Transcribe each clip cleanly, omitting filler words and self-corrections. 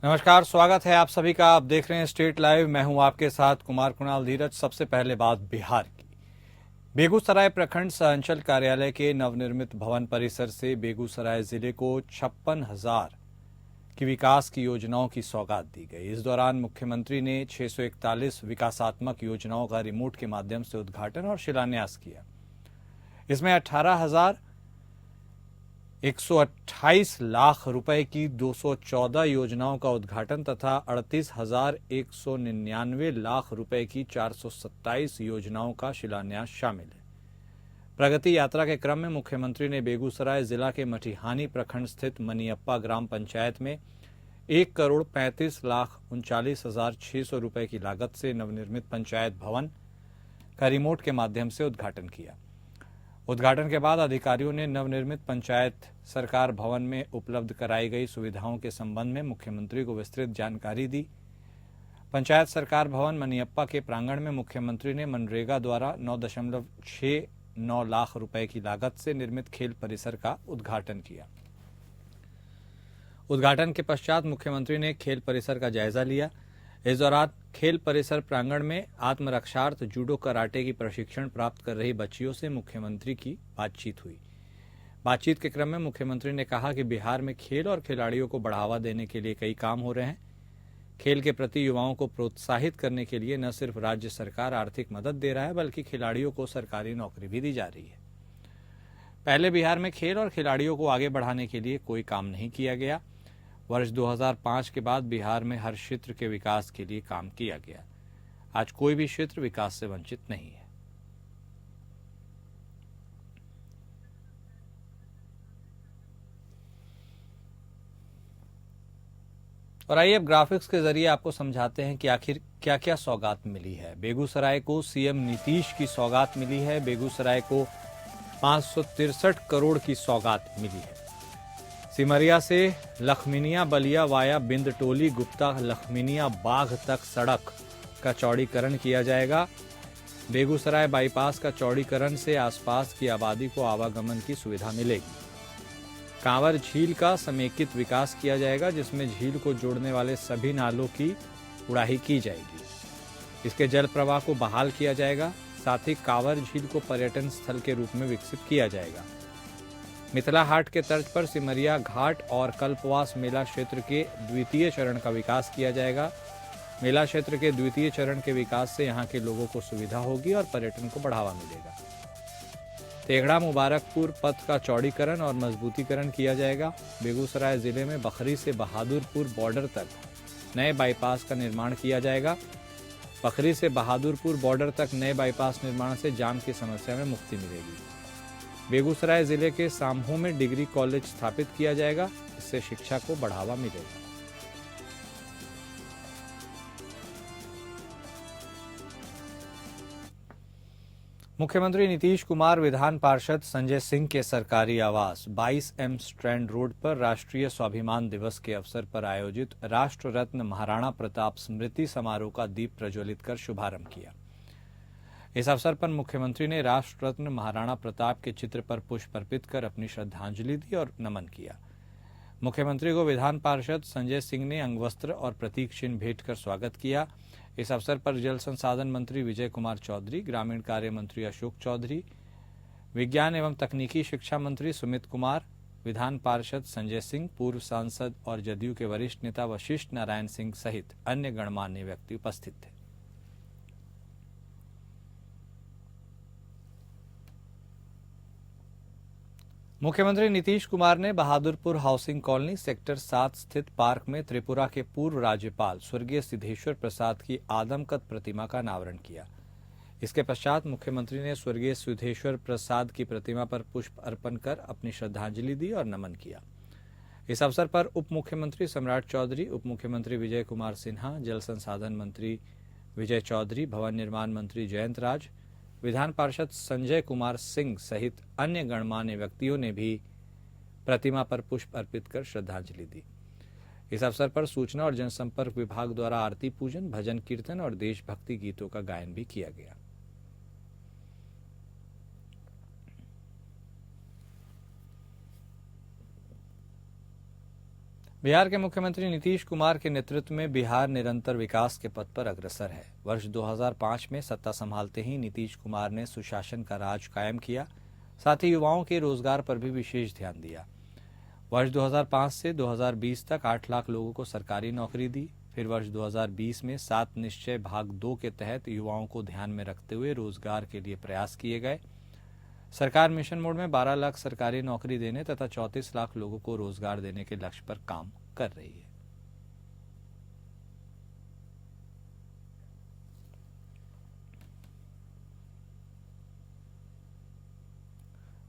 नमस्कार, स्वागत है आप सभी का। आप देख रहे हैं स्टेट लाइव। मैं हूं आपके साथ कुमार कुणाल धीरज। सबसे पहले बात बिहार की। बेगूसराय प्रखंड सह अंचल कार्यालय के नवनिर्मित भवन परिसर से बेगूसराय जिले को 56,000 की विकास की योजनाओं की सौगात दी गई। इस दौरान मुख्यमंत्री ने 641 विकासात्मक योजनाओं का रिमोट के माध्यम से उद्घाटन और शिलान्यास किया। इसमें 18,128 लाख रुपए की 214 योजनाओं का उद्घाटन तथा 38,199 लाख रुपए की 427 योजनाओं का शिलान्यास शामिल है। प्रगति यात्रा के क्रम में मुख्यमंत्री ने बेगूसराय जिला के मटिहानी प्रखंड स्थित मनियप्पा ग्राम पंचायत में 1,35,39,600 रुपए की लागत से नवनिर्मित पंचायत भवन का रिमोट के माध्यम से उद्घाटन किया। उद्घाटन के बाद अधिकारियों ने नवनिर्मित पंचायत सरकार भवन में उपलब्ध कराई गई सुविधाओं के संबंध में मुख्यमंत्री को विस्तृत जानकारी दी। पंचायत सरकार भवन मनियप्पा के प्रांगण में मुख्यमंत्री ने मनरेगा द्वारा 9.69 लाख रुपए की लागत से निर्मित खेल परिसर का उद्घाटन किया। उद्घाटन के पश्चात मुख्यमंत्री ने खेल परिसर का जायजा लिया। इस दौरान खेल परिसर प्रांगण में आत्मरक्षार्थ जूडो कराटे की प्रशिक्षण प्राप्त कर रही बच्चियों से मुख्यमंत्री की बातचीत हुई। बातचीत के क्रम में मुख्यमंत्री ने कहा कि बिहार में खेल और खिलाड़ियों को बढ़ावा देने के लिए कई काम हो रहे हैं। खेल के प्रति युवाओं को प्रोत्साहित करने के लिए न सिर्फ राज्य सरकार आर्थिक मदद दे रहा है, बल्कि खिलाड़ियों को सरकारी नौकरी भी दी जा रही है। पहले बिहार में खेल और खिलाड़ियों को आगे बढ़ाने के लिए कोई काम नहीं किया गया। वर्ष 2005 के बाद बिहार में हर क्षेत्र के विकास के लिए काम किया गया। आज कोई भी क्षेत्र विकास से वंचित नहीं है। और आइए अब ग्राफिक्स के जरिए आपको समझाते हैं कि आखिर क्या क्या सौगात मिली है। बेगूसराय को सीएम नीतीश की सौगात मिली है। बेगूसराय को 563 करोड़ की सौगात मिली है। सिमरिया से लखमीनिया बलिया वाया बिंद टोली गुप्ता लखमीनिया बाघ तक सड़क का चौड़ीकरण किया जाएगा। बेगूसराय बाईपास का चौड़ीकरण से आसपास की आबादी को आवागमन की सुविधा मिलेगी। कांवर झील का समेकित विकास किया जाएगा, जिसमें झील को जोड़ने वाले सभी नालों की उड़ाही की जाएगी। इसके जल प्रवाह को बहाल किया जाएगा। साथ ही कांवर झील को पर्यटन स्थल के रूप में विकसित किया जाएगा। मिथिला हाट के तर्ज पर सिमरिया घाट और कल्पवास मेला क्षेत्र के द्वितीय चरण का विकास किया जाएगा। मेला क्षेत्र के द्वितीय चरण के विकास से यहां के लोगों को सुविधा होगी और पर्यटन को बढ़ावा मिलेगा। तेघड़ा मुबारकपुर पथ का चौड़ीकरण और मजबूतीकरण किया जाएगा। बेगूसराय जिले में बखरी से बहादुरपुर बॉर्डर तक नए बाईपास का निर्माण किया जाएगा। बखरी से बहादुरपुर बॉर्डर तक नए बाईपास निर्माण से जाम की समस्या में मुक्ति मिलेगी। बेगूसराय जिले के साम्हो में डिग्री कॉलेज स्थापित किया जाएगा। इससे शिक्षा को बढ़ावा मिलेगा। मुख्यमंत्री नीतीश कुमार विधान पार्षद संजय सिंह के सरकारी आवास 22M स्ट्रैंड रोड पर राष्ट्रीय स्वाभिमान दिवस के अवसर पर आयोजित राष्ट्र रत्न महाराणा प्रताप स्मृति समारोह का दीप प्रज्वलित कर शुभारंभ किया। इस अवसर पर मुख्यमंत्री ने राष्ट्र रत्न महाराणा प्रताप के चित्र पर पुष्प अर्पित कर अपनी श्रद्धांजलि दी और नमन किया। मुख्यमंत्री को विधान पार्षद संजय सिंह ने अंगवस्त्र और प्रतीक चिन्ह भेंट कर स्वागत किया। इस अवसर पर जल संसाधन मंत्री विजय कुमार चौधरी, ग्रामीण कार्य मंत्री अशोक चौधरी, विज्ञान एवं तकनीकी शिक्षा मंत्री सुमित कुमार, विधान पार्षद संजय सिंह, पूर्व सांसद और जदयू के वरिष्ठ नेता वशिष्ठ नारायण सिंह सहित अन्य गणमान्य व्यक्ति उपस्थित थे। मुख्यमंत्री नीतीश कुमार ने बहादुरपुर हाउसिंग कॉलोनी सेक्टर 7 स्थित पार्क में त्रिपुरा के पूर्व राज्यपाल स्वर्गीय सिद्धेश्वर प्रसाद की आदमकद प्रतिमा का अनावरण किया। इसके पश्चात मुख्यमंत्री ने स्वर्गीय सिद्धेश्वर प्रसाद की प्रतिमा पर पुष्प अर्पण कर अपनी श्रद्धांजलि दी और नमन किया। इस अवसर पर उप मुख्यमंत्री सम्राट चौधरी, उप मुख्यमंत्री विजय कुमार सिन्हा, जल संसाधन मंत्री विजय चौधरी, भवन निर्माण मंत्री जयंत राज, विधान पार्षद संजय कुमार सिंह सहित अन्य गणमान्य व्यक्तियों ने भी प्रतिमा पर पुष्प अर्पित कर श्रद्धांजलि दी। इस अवसर पर सूचना और जनसंपर्क विभाग द्वारा आरती पूजन, भजन कीर्तन और देशभक्ति गीतों का गायन भी किया गया। बिहार के मुख्यमंत्री नीतीश कुमार के नेतृत्व में बिहार निरंतर विकास के पथ पर अग्रसर है। वर्ष 2005 में सत्ता संभालते ही नीतीश कुमार ने सुशासन का राज कायम किया, साथ ही युवाओं के रोजगार पर भी विशेष ध्यान दिया। वर्ष 2005 से 2020 तक 8 लाख लोगों को सरकारी नौकरी दी। फिर वर्ष 2020 में 7 निश्चय भाग 2 के तहत युवाओं को ध्यान में रखते हुए रोजगार के लिए प्रयास किए गए। सरकार मिशन मोड में 12 लाख सरकारी नौकरी देने तथा 34 लाख लोगों को रोजगार देने के लक्ष्य पर काम कर रही है।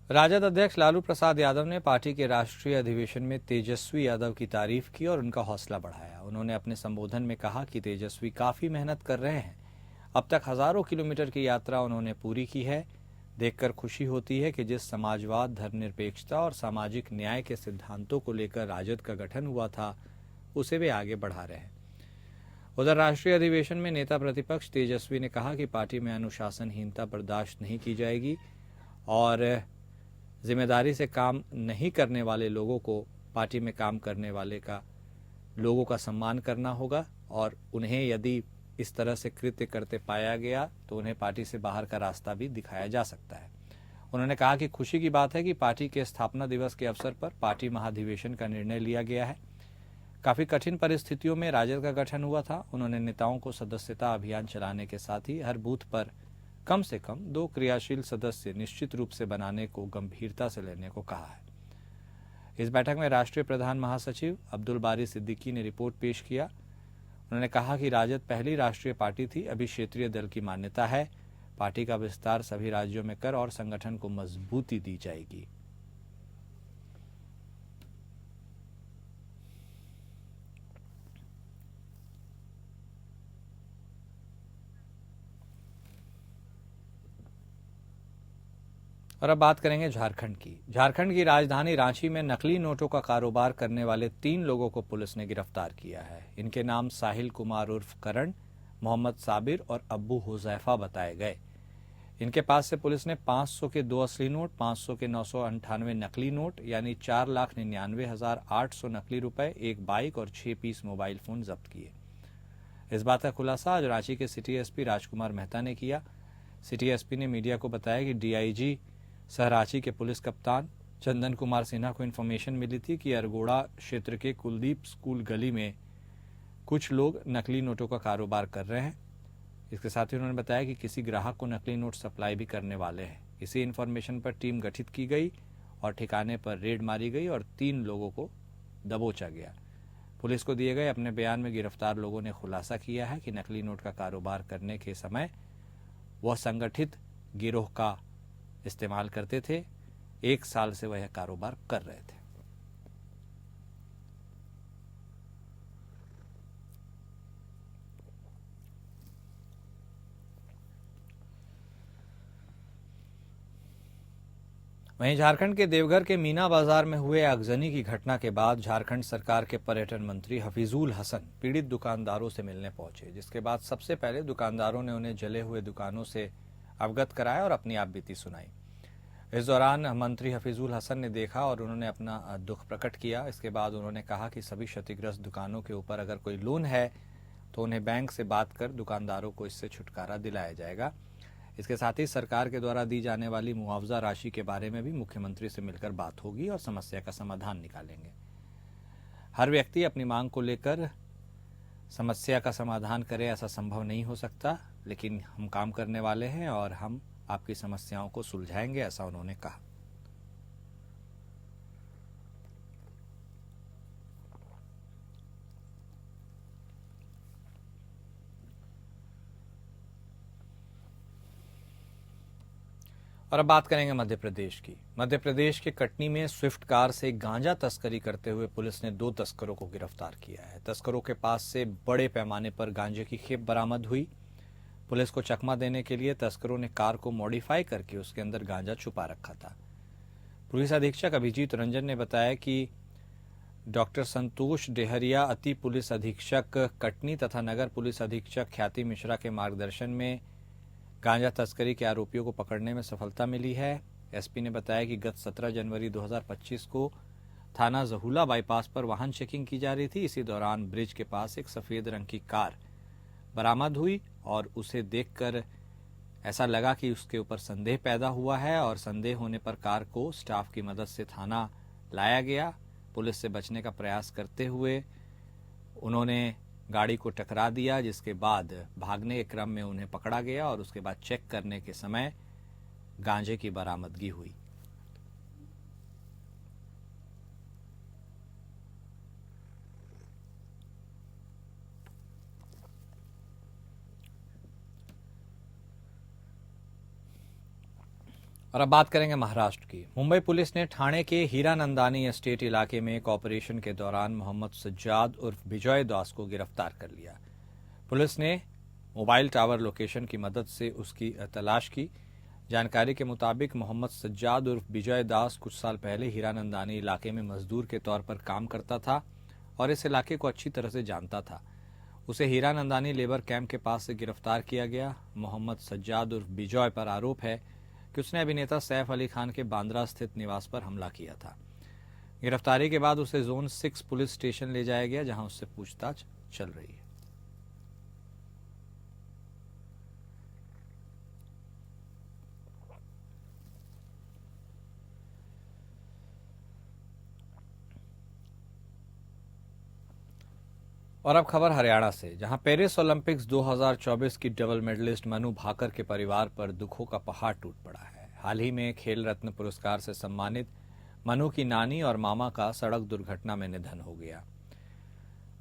राजद अध्यक्ष लालू प्रसाद यादव ने पार्टी के राष्ट्रीय अधिवेशन में तेजस्वी यादव की तारीफ की और उनका हौसला बढ़ाया। उन्होंने अपने संबोधन में कहा कि तेजस्वी काफी मेहनत कर रहे हैं। अब तक हजारों किलोमीटर की यात्रा उन्होंने पूरी की है। देखकर खुशी होती है कि जिस समाजवाद, धर्मनिरपेक्षता और सामाजिक न्याय के सिद्धांतों को लेकर राजद का गठन हुआ था, उसे वे आगे बढ़ा रहे हैं। उधर राष्ट्रीय अधिवेशन में नेता प्रतिपक्ष तेजस्वी ने कहा कि पार्टी में अनुशासनहीनता बर्दाश्त नहीं की जाएगी और जिम्मेदारी से काम नहीं करने वाले लोगों को पार्टी में काम करने वाले लोगों का सम्मान करना होगा और उन्हें यदि इस तरह से कृत्य करते पाया गया तो उन्हें पार्टी से बाहर का रास्ता भी दिखाया जा सकता है। उन्होंने कहा कि खुशी की बात है कि पार्टी के स्थापना दिवस के अवसर पर पार्टी महाधिवेशन का निर्णय लिया गया है। काफी कठिन परिस्थितियों में राजद का गठन हुआ था। उन्होंने नेताओं को सदस्यता अभियान चलाने के साथ ही हर बूथ पर कम से कम 2 क्रियाशील सदस्य निश्चित रूप से बनाने को गंभीरता से लेने को कहा है। इस बैठक में राष्ट्रीय प्रधान महासचिव अब्दुल बारी सिद्दीकी ने रिपोर्ट पेश किया। उन्होंने कहा कि राजद पहली राष्ट्रीय पार्टी थी, अभी क्षेत्रीय दल की मान्यता है। पार्टी का विस्तार सभी राज्यों में कर और संगठन को मजबूती दी जाएगी। और अब बात करेंगे झारखंड की। झारखंड की राजधानी रांची में नकली नोटों का कारोबार करने वाले 3 लोगों को पुलिस ने गिरफ्तार किया है। इनके नाम साहिल कुमार उर्फ करण, मोहम्मद साबिर और अब्बू हुजैफा बताए गए। इनके पास से पुलिस ने 500 के 2 असली नोट, 500 के 998 नकली नोट यानी 4,99,800 नकली रुपए, 1 बाइक और 6 पीस मोबाइल फोन जब्त किए। इस बात का खुलासा आज रांची के सिटी एसपी राजकुमार मेहता ने किया। सिटी एसपी ने मीडिया को बताया कि डीआईजी सह रांची के पुलिस कप्तान चंदन कुमार सिन्हा को इन्फॉर्मेशन मिली थी कि अरगोड़ा क्षेत्र के कुलदीप स्कूल गली में कुछ लोग नकली नोटों का कारोबार कर रहे हैं। इसके साथ ही उन्होंने बताया कि किसी ग्राहक को नकली नोट सप्लाई भी करने वाले हैं। इसी इन्फॉर्मेशन पर टीम गठित की गई और ठिकाने पर रेड मारी गई और 3 लोगों को दबोचा गया। पुलिस को दिए गए अपने बयान में गिरफ्तार लोगों ने खुलासा किया है कि नकली नोट का कारोबार करने के समय वह संगठित गिरोह का इस्तेमाल करते थे। 1 साल से वह कारोबार कर रहे थे। वहीं झारखंड के देवघर के मीना बाजार में हुए आगजनी की घटना के बाद झारखंड सरकार के पर्यटन मंत्री हफीजुल हसन पीड़ित दुकानदारों से मिलने पहुंचे, जिसके बाद सबसे पहले दुकानदारों ने उन्हें जले हुए दुकानों से अवगत कराया और अपनी आपबीती सुनाई। इस दौरान मंत्री हफीजुल हसन ने देखा और उन्होंने अपना दुख प्रकट किया। इसके बाद उन्होंने कहा कि सभी क्षतिग्रस्त दुकानों के ऊपर अगर कोई लोन है तो उन्हें बैंक से बात कर दुकानदारों को इससे छुटकारा दिलाया जाएगा। इसके साथ ही सरकार के द्वारा दी जाने वाली मुआवजा राशि के बारे में भी मुख्यमंत्री से मिलकर बात होगी और समस्या का समाधान निकालेंगे। हर व्यक्ति अपनी मांग को लेकर समस्या का समाधान करे ऐसा संभव नहीं हो सकता, लेकिन हम काम करने वाले हैं और हम आपकी समस्याओं को सुलझाएंगे, ऐसा उन्होंने कहा। और अब बात करेंगे मध्य प्रदेश की। मध्य प्रदेश के कटनी में स्विफ्ट कार से गांजा तस्करी करते हुए पुलिस ने 2 तस्करों को गिरफ्तार किया है। तस्करों के पास से बड़े पैमाने पर गांजे की खेप बरामद हुई। पुलिस को चकमा देने के लिए तस्करों ने कार को मॉडिफाई करके उसके अंदर गांजा छुपा रखा था। पुलिस अधीक्षक अभिजीत रंजन ने बताया कि डॉक्टर संतोष डेहरिया अति पुलिस अधीक्षक कटनी तथा नगर पुलिस अधीक्षक ख्याति मिश्रा के मार्गदर्शन में गांजा तस्करी के आरोपियों को पकड़ने में सफलता मिली है। एसपी ने बताया कि गत 17 जनवरी 2025 को थाना जहूला बाईपास पर वाहन चेकिंग की जा रही थी। इसी दौरान ब्रिज के पास एक सफेद रंग की कार बरामद हुई और उसे देखकर ऐसा लगा कि उसके ऊपर संदेह पैदा हुआ है और संदेह होने पर कार को स्टाफ की मदद से थाना लाया गया। पुलिस से बचने का प्रयास करते हुए उन्होंने गाड़ी को टकरा दिया, जिसके बाद भागने के क्रम में उन्हें पकड़ा गया और उसके बाद चेक करने के समय गांजे की बरामदगी हुई। और अब बात करेंगे महाराष्ट्र की। मुंबई पुलिस ने ठाणे के हीरानंदानी एस्टेट इलाके में एक ऑपरेशन के दौरान मोहम्मद सज्जाद उर्फ विजय दास को गिरफ्तार कर लिया। पुलिस ने मोबाइल टावर लोकेशन की मदद से उसकी तलाश की। जानकारी के मुताबिक मोहम्मद सज्जाद उर्फ विजय दास कुछ साल पहले हीरानंदानी इलाके में मजदूर के तौर पर काम करता था और इस इलाके को अच्छी तरह से जानता था। उसे हीरानंदानी लेबर कैंप के पास से गिरफ्तार किया गया। मोहम्मद सज्जाद उर्फ विजय पर आरोप है कि उसने अभिनेता सैफ अली खान के बांद्रा स्थित निवास पर हमला किया था। गिरफ्तारी के बाद उसे जोन 6 पुलिस स्टेशन ले जाया गया, जहां उससे पूछताछ चल रही है। और अब खबर हरियाणा से, जहां पेरिस ओलंपिक्स 2024 की डबल मेडलिस्ट मनु भाकर के परिवार पर दुखों का पहाड़ टूट पड़ा है। हाल ही में खेल रत्न पुरस्कार से सम्मानित मनु की नानी और मामा का सड़क दुर्घटना में निधन हो गया।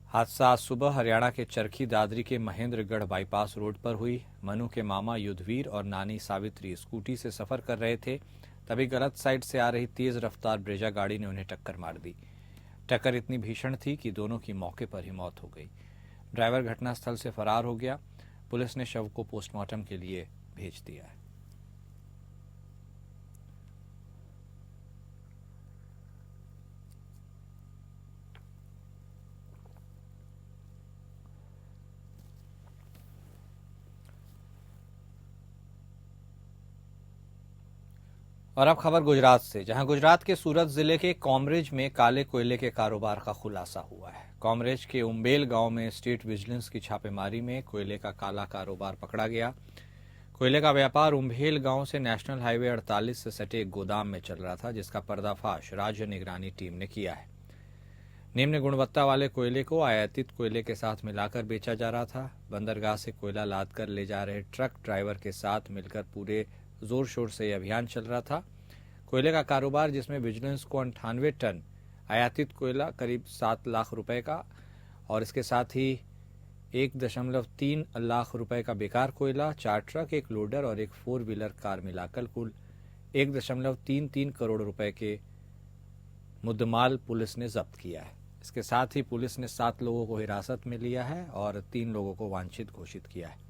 हादसा आज सुबह हरियाणा के चरखी दादरी के महेंद्रगढ़ बाईपास रोड पर हुई। मनु के मामा युद्धवीर और नानी सावित्री स्कूटी से सफर कर रहे थे, तभी गलत साइड से आ रही तेज रफ्तार ब्रेजा गाड़ी ने उन्हें टक्कर मार दी। टक्कर इतनी भीषण थी कि दोनों की मौके पर ही मौत हो गई। ड्राइवर घटनास्थल से फरार हो गया। पुलिस ने शव को पोस्टमार्टम के लिए भेज दिया है। और अब खबर गुजरात से, जहां गुजरात के सूरत जिले के कॉमरेज में काले कोयले के कारोबार का खुलासा हुआ है। कॉमरेज के उम्बेल गांव में स्टेट विजिलेंस की छापेमारी में कोयले का काला कारोबार पकड़ा गया। कोयले का व्यापार उम्बेल गांव से नेशनल हाईवे 48 से सटे एक गोदाम में चल रहा था, जिसका पर्दाफाश राज्य निगरानी टीम ने किया है। निम्न गुणवत्ता वाले कोयले को आयातित कोयले के साथ मिलाकर बेचा जा रहा था। बंदरगाह से कोयला लाद कर ले जा रहे ट्रक ड्राइवर के साथ मिलकर पूरे जोर शोर से यह अभियान चल रहा था। कोयले का कारोबार, जिसमें विजिलेंस को 98 टन आयातित कोयला करीब 7 लाख रुपए का और इसके साथ ही 1.3 लाख रुपए का बेकार कोयला, 4 ट्रक, एक लोडर और एक 4 व्हीलर कार मिलाकर कुल 1.33 करोड़ रुपए के मुद्दमाल पुलिस ने जब्त किया है। इसके साथ ही पुलिस ने 7 लोगों को हिरासत में लिया है और 3 लोगों को वांछित घोषित किया है।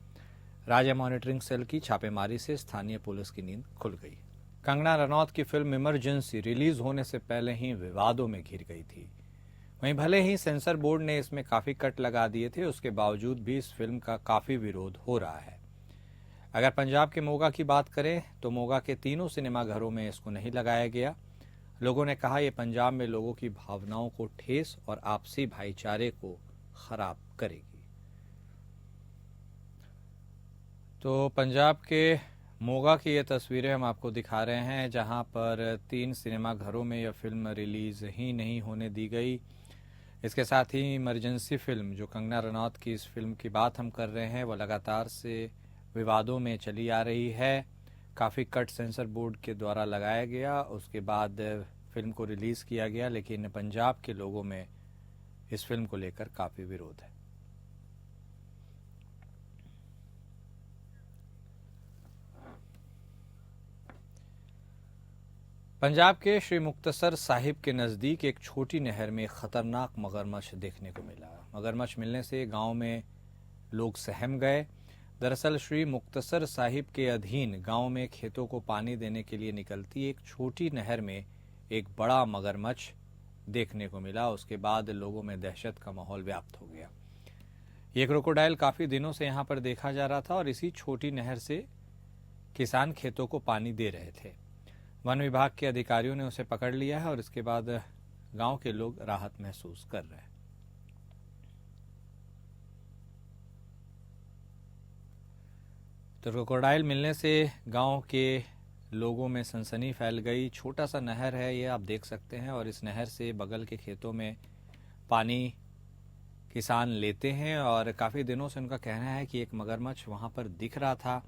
राज्य मॉनिटरिंग सेल की छापेमारी से स्थानीय पुलिस की नींद खुल गई। कंगना रनौत की फिल्म इमरजेंसी रिलीज होने से पहले ही विवादों में घिर गई थी। वहीं भले ही सेंसर बोर्ड ने इसमें काफी कट लगा दिए थे, उसके बावजूद भी इस फिल्म का काफी विरोध हो रहा है। अगर पंजाब के मोगा की बात करें तो मोगा के तीनों सिनेमाघरों में इसको नहीं लगाया गया। लोगों ने कहा यह पंजाब में लोगों की भावनाओं को ठेस और आपसी भाईचारे को खराब करेगी। तो पंजाब के मोगा की ये तस्वीरें हम आपको दिखा रहे हैं, जहां पर 3 सिनेमाघरों में यह फिल्म रिलीज ही नहीं होने दी गई। इसके साथ ही इमरजेंसी फिल्म, जो कंगना रनौत की इस फिल्म की बात हम कर रहे हैं, वह लगातार से विवादों में चली आ रही है। काफ़ी कट सेंसर बोर्ड के द्वारा लगाया गया, उसके बाद फिल्म को रिलीज़ किया गया, लेकिन पंजाब के लोगों में इस फिल्म को लेकर काफ़ी विरोध है। पंजाब के श्री मुक्तसर साहिब के नज़दीक एक छोटी नहर में खतरनाक मगरमच्छ देखने को मिला। मगरमच्छ मिलने से गांव में लोग सहम गए। दरअसल श्री मुक्तसर साहिब के अधीन गांव में खेतों को पानी देने के लिए निकलती एक छोटी नहर में एक बड़ा मगरमच्छ देखने को मिला। उसके बाद लोगों में दहशत का माहौल व्याप्त हो गया। ये क्रोकोडाइल काफ़ी दिनों से यहाँ पर देखा जा रहा था और इसी छोटी नहर से किसान खेतों को पानी दे रहे थे। वन विभाग के अधिकारियों ने उसे पकड़ लिया है और इसके बाद गांव के लोग राहत महसूस कर रहे हैं। तो क्रोकोडाइल मिलने से गांव के लोगों में सनसनी फैल गई। छोटा सा नहर है, ये आप देख सकते हैं, और इस नहर से बगल के खेतों में पानी किसान लेते हैं और काफ़ी दिनों से उनका कहना है कि एक मगरमच्छ वहाँ पर दिख रहा था।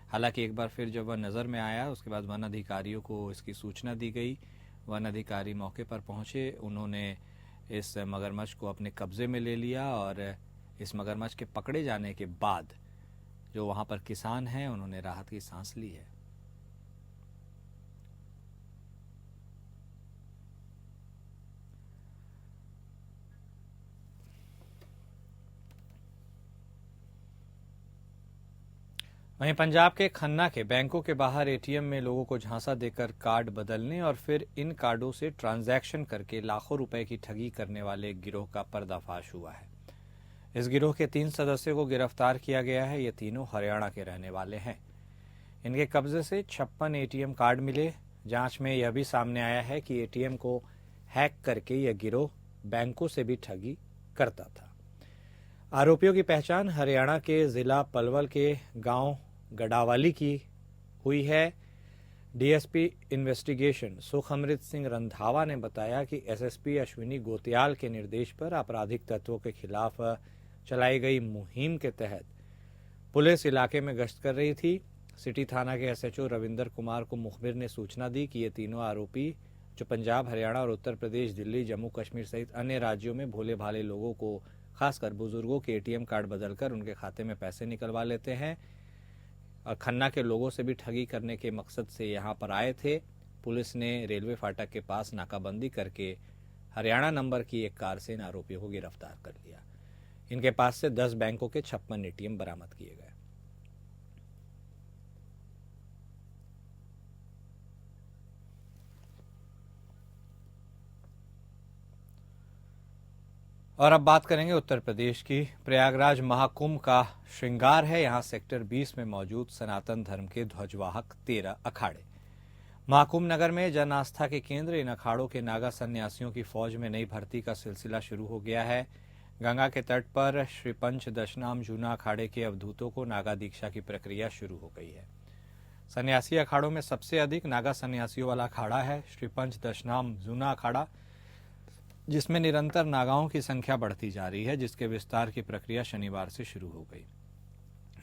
हालांकि एक बार फिर जब वह नज़र में आया, उसके बाद वन अधिकारियों को इसकी सूचना दी गई। वन अधिकारी मौके पर पहुँचे, उन्होंने इस मगरमच्छ को अपने कब्जे में ले लिया और इस मगरमच्छ के पकड़े जाने के बाद जो वहाँ पर किसान हैं उन्होंने राहत की सांस ली है। वहीं पंजाब के खन्ना के बैंकों के बाहर एटीएम में लोगों को झांसा देकर कार्ड बदलने और फिर इन कार्डों से ट्रांजैक्शन करके लाखों रुपए की ठगी करने वाले एक गिरोह का पर्दाफाश हुआ है। इस गिरोह के 3 सदस्यों को गिरफ्तार किया गया है। ये तीनों हरियाणा के रहने वाले हैं। इनके कब्जे से 56 एटीएम कार्ड मिले। जांच में यह भी सामने आया है कि एटीएम को हैक करके यह गिरोह बैंकों से भी ठगी करता था। आरोपियों की पहचान हरियाणा के जिला पलवल के गांव गडावाली की हुई है। डीएसपी इन्वेस्टिगेशन सुखअमृत सिंह रंधावा ने बताया कि एसएसपी अश्विनी गोतियाल के निर्देश पर आपराधिक तत्वों के खिलाफ चलाई गई मुहिम के तहत पुलिस इलाके में गश्त कर रही थी। सिटी थाना के एसएचओ रविंदर कुमार को मुखबिर ने सूचना दी कि ये तीनों आरोपी जो पंजाब, हरियाणा और उत्तर प्रदेश, दिल्ली, जम्मू कश्मीर सहित अन्य राज्यों में भोले भाले लोगों को, खासकर बुजुर्गों के एटीएम कार्ड बदलकर उनके खाते में पैसे निकलवा लेते हैं और खन्ना के लोगों से भी ठगी करने के मकसद से यहाँ पर आए थे। पुलिस ने रेलवे फाटक के पास नाकाबंदी करके हरियाणा नंबर की एक कार से इन आरोपियों को गिरफ्तार कर लिया। इनके पास से 10 बैंकों के 56 एटीएम बरामद किए गए। और अब बात करेंगे उत्तर प्रदेश की। प्रयागराज महाकुंभ का श्रृंगार है। यहाँ सेक्टर 20 में मौजूद सनातन धर्म के ध्वजवाहक 13 अखाड़े। महाकुंभ नगर में जन आस्था के केंद्र इन अखाड़ों के नागा सन्यासियों की फौज में नई भर्ती का सिलसिला शुरू हो गया है। गंगा के तट पर श्री पंच दशनाम जूना अखाड़े के अवधूतों को नागा दीक्षा की प्रक्रिया शुरू हो गई है। सन्यासी अखाड़ों में सबसे अधिक नागा सन्यासियों वाला अखाड़ा है श्री पंच दशनाम जूना अखाड़ा, जिसमें निरंतर नागाओं की संख्या बढ़ती जा रही है, जिसके विस्तार की प्रक्रिया शनिवार से शुरू हो गई।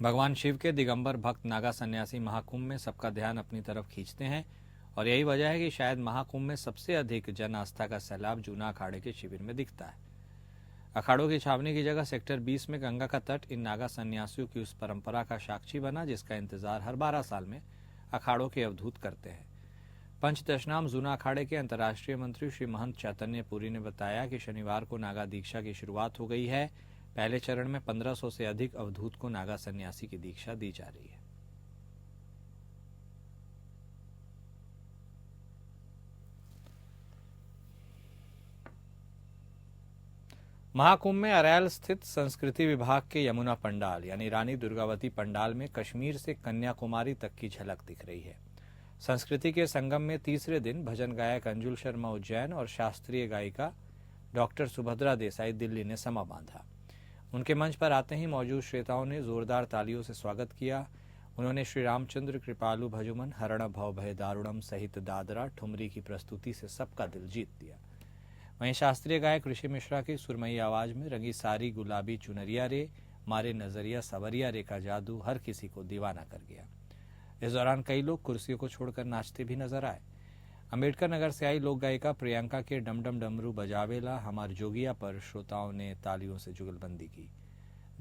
भगवान शिव के दिगंबर भक्त नागा सन्यासी महाकुंभ में सबका ध्यान अपनी तरफ खींचते हैं और यही वजह है कि शायद महाकुंभ में सबसे अधिक जन आस्था का सैलाब जूना अखाड़े के शिविर में दिखता है। अखाड़ों की छावनी की जगह सेक्टर 20 में गंगा का तट इन नागा सन्यासियों की उस परंपरा का साक्षी बना जिसका इंतजार हर 12 साल में अखाड़ों के अवधूत करते हैं। पंचदशनाम जूना अखाड़े के अंतर्राष्ट्रीय मंत्री श्री महंत चैतन्य पुरी ने बताया कि शनिवार को नागा दीक्षा की शुरुआत हो गई है। पहले चरण में 1500 से अधिक अवधूत को नागा सन्यासी की दीक्षा दी जा रही है। महाकुंभ में अरैल स्थित संस्कृति विभाग के यमुना पंडाल यानी रानी दुर्गावती पंडाल में कश्मीर से कन्याकुमारी तक की झलक दिख रही है। संस्कृति के संगम में तीसरे दिन भजन गायक अंजुल शर्मा उज्जैन और शास्त्रीय गायिका डॉक्टर सुभद्रा देसाई दिल्ली ने समा बांधा। उनके मंच पर आते ही मौजूद श्रोताओं ने जोरदार तालियों से स्वागत किया। उन्होंने श्री रामचंद्र कृपालु भजुमन, हरण भव भय दारुणम सहित दादरा ठुमरी की प्रस्तुति से सबका दिल जीत दिया। वहीं शास्त्रीय गायक ऋषि मिश्रा की सुरमई आवाज में रंगी सारी गुलाबी चुनरिया रे, मारे नजरिया सवरिया रे का जादू हर किसी को दीवाना कर गया। इस दौरान कई लोग कुर्सियों को छोड़कर नाचते भी नजर आए। अम्बेडकर नगर से आई लोक गायिका प्रियंका के डमडम डमरू बजावेला हमार जोगिया पर श्रोताओं ने तालियों से जुगलबंदी की।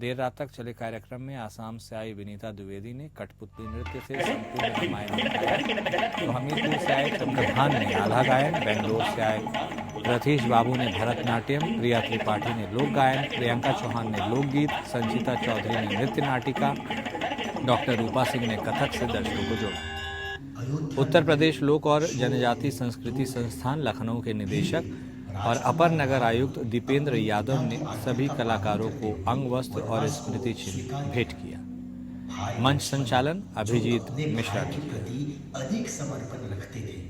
देर रात तक चले कार्यक्रम में आसाम से आई विनीता द्विवेदी ने कठपुतली नृत्य से संपूर्ण रामायण दिखाया। तो हमीरपुर से आए चंद्रभान ने आल्हा गायन, बेंगलोर से आए रथीश बाबू ने भरतनाट्यम, प्रिया त्रिपाठी ने लोक गायन, प्रियंका चौहान ने लोकगीत, संचिता चौधरी ने नृत्य नाटिका, डॉक्टर रूपा सिंह ने कथक से दर्शकों को जोड़ा। उत्तर प्रदेश लोक और जनजाति संस्कृति संस्थान लखनऊ के निदेशक और अपर नगर आयुक्त दीपेंद्र यादव ने सभी कलाकारों को अंग वस्त्र और स्मृति चिन्ह भेंट किया। मंच संचालन अभिजीत मिश्रा ने किया। अधिक समर्पण रखते थे।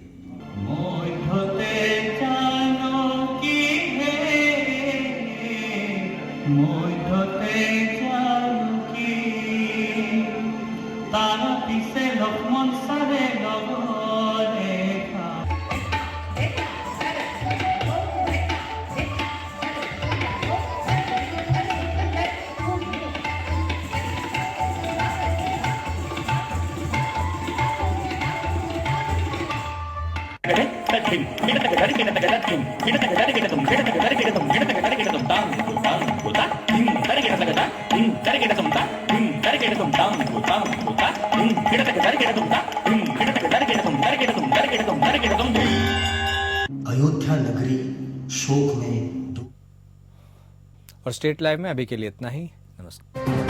পিছে লক্ষ্মণ চাৰে লগৰে খা अयोध्या नगरी शोक में और स्टेट लाइव में अभी के लिए इतना ही। नमस्कार।